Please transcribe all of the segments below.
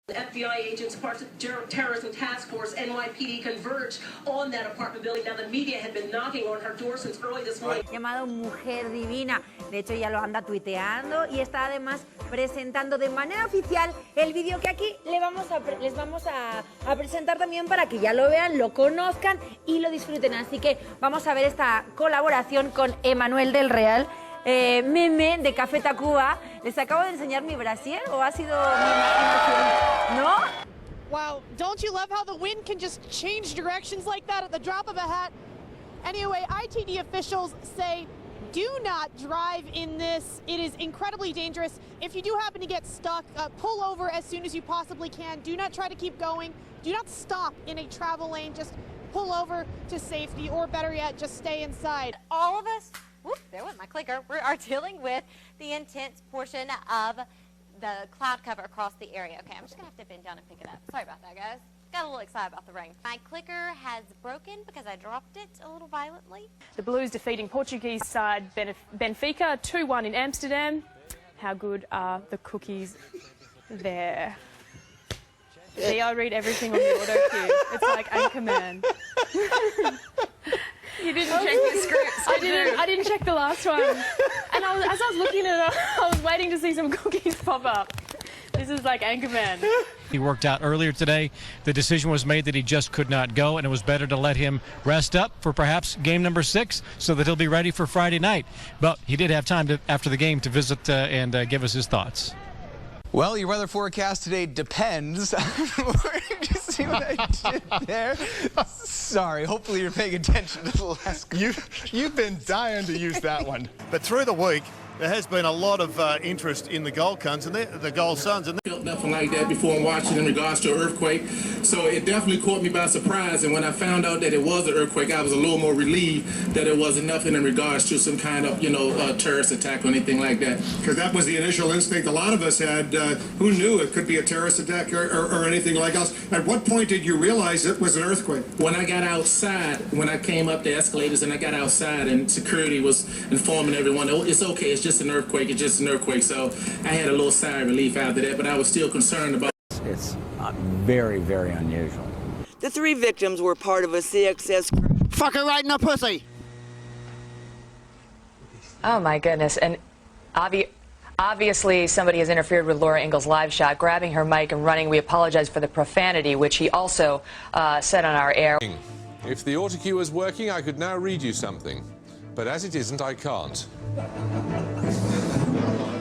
FBI agents, parts of terrorism task force, NYPD converged on that apartment building. Now the media had been knocking on her door since early this morning. Llamado Mujer Divina. De hecho, ya lo anda tuiteando y está además presentando de manera oficial el vídeo que aquí les vamos a presentar también para que ya lo vean, lo conozcan y lo disfruten. Así que vamos a ver esta colaboración con Emanuel del Real. Meme de Café Tacuba. ¿Les acabo de enseñar mi brasier o ha sido mi imaginación? ¿No? Wow, don't you love how the wind can just change directions like that at the drop of a hat? Anyway, ITD officials say do not drive in this. It is incredibly dangerous. If you do happen to get stuck, pull over as soon as you possibly can. Do not try to keep going. Do not stop in a travel lane. Just pull over to safety, or better yet, just stay inside. All of us, whoop, there went my clicker, we are dealing with the intense portion of the cloud cover across the area. Okay, I'm just gonna have to bend down and pick it up. Sorry about that, guys. Got a little excited about the rain. My clicker has broken because I dropped it a little violently. The Blues defeating Portuguese side Benfica 2-1 in Amsterdam. How good are the cookies there? See, I read everything on the auto cue. It's like Anchorman. You didn't check the scripts. I didn't check the last one. And as I was looking at it, I was waiting to see some cookies pop up. This is like Anchorman. He worked out earlier today. The decision was made that he just could not go, and it was better to let him rest up for perhaps game number 6 so that he'll be ready for Friday night. But he did have time after the game to visit and give us his thoughts. Well, your weather forecast today depends. Did you see what I did there? Sorry, hopefully you're paying attention to the last. You've been dying to use that one. But through the week, there has been a lot of interest in the Gold Suns and the Gold Suns. And felt nothing like that before in Washington in regards to an earthquake. So it definitely caught me by surprise. And when I found out that it was an earthquake, I was a little more relieved that it wasn't nothing in regards to some kind of, terrorist attack or anything like that. Because that was the initial instinct a lot of us had. Who knew it could be a terrorist attack or anything like else? At what point did you realize it was an earthquake? When I got outside, when I came up the escalators and I got outside and security was informing everyone, oh, it's okay, it's just an earthquake, it's just an earthquake. So I had a little sigh of relief after that, but I was still concerned about it. It's very, very unusual. The 3 victims were part of a CXS. Fuck her right in the pussy! Oh my goodness, and obviously somebody has interfered with Laura Ingalls' live shot, grabbing her mic and running. We apologize for the profanity, which he also said on our air. If the autocue was working, I could now read you something. But as it isn't, I can't.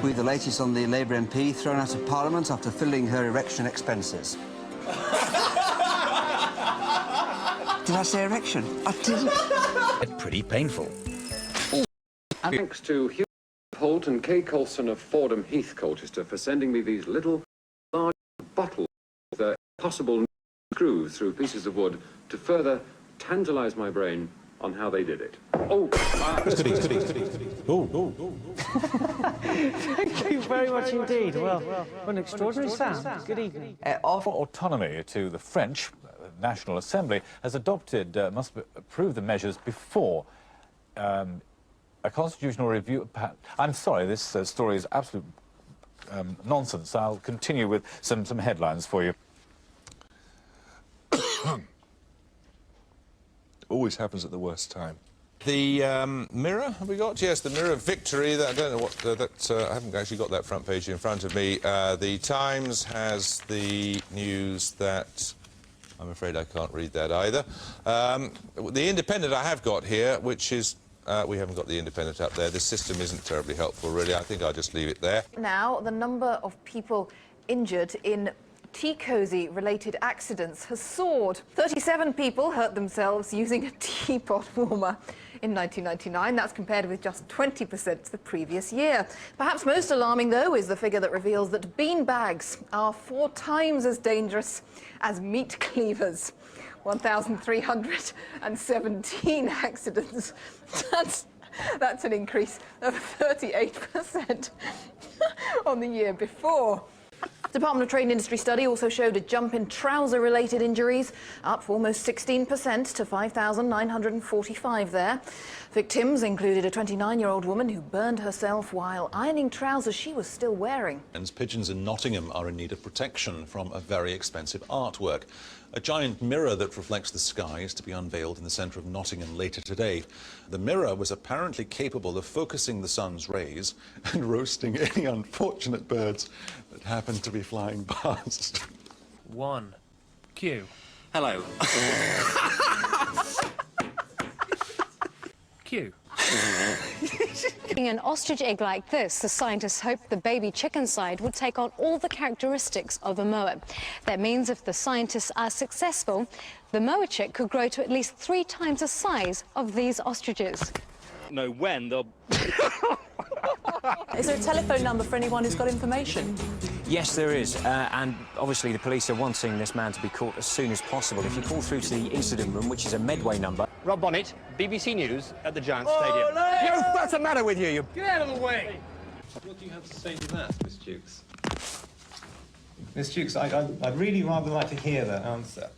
With the latest on the Labour MP thrown out of Parliament after filling her erection expenses. Did I say erection? I didn't. It's pretty painful. Thanks to Hugh Holt and Kay Colson of Fordham Heath, Colchester, for sending me these little large bottles with their possible screws through pieces of wood to further tantalise my brain on how they did it. Oh, Thank you very much indeed. Well, what an extraordinary sound. Good evening. Offer autonomy to the French National Assembly has adopted, must approve the measures before a constitutional review. I'm sorry, this story is absolute nonsense. I'll continue with some headlines for you. Always happens at the worst time. The Mirror, have we got? Yes, the Mirror Victory. I don't know what I haven't actually got that front page in front of me. The Times has the news that I'm afraid I can't read that either. The Independent I have got here, which is we haven't got the Independent up there. The system isn't terribly helpful, really. I think I'll just leave it there. Now, the number of people injured in tea-cozy-related accidents has soared. 37 people hurt themselves using a teapot warmer in 1999. That's compared with just 20% the previous year. Perhaps most alarming, though, is the figure that reveals that bean bags are 4 times as dangerous as meat cleavers. 1,317 accidents. That's an increase of 38% on the year before. The Department of Trade and Industry study also showed a jump in trouser-related injuries, up almost 16% to 5,945 there. Victims included a 29-year-old woman who burned herself while ironing trousers she was still wearing. Pigeons in Nottingham are in need of protection from a very expensive artwork. A giant mirror that reflects the sky is to be unveiled in the centre of Nottingham later today. The mirror was apparently capable of focusing the sun's rays and roasting any unfortunate birds that happened to be flying past. 1. Q. Hello. Q. In an ostrich egg like this, the scientists hoped the baby chicken side would take on all the characteristics of a moa. That means if the scientists are successful, the moa chick could grow to at least 3 times the size of these ostriches. Know when they'll... Is there a telephone number for anyone who's got information? Yes, there is, and obviously the police are wanting this man to be caught as soon as possible. If you call through to the incident room, which is a Medway number... Rob Bonnet, BBC News at the Giants Stadium. What's the matter with you? Get out of the way! What do you have to say to that, Miss Jukes? Miss Jukes, I'd really rather like to hear that answer.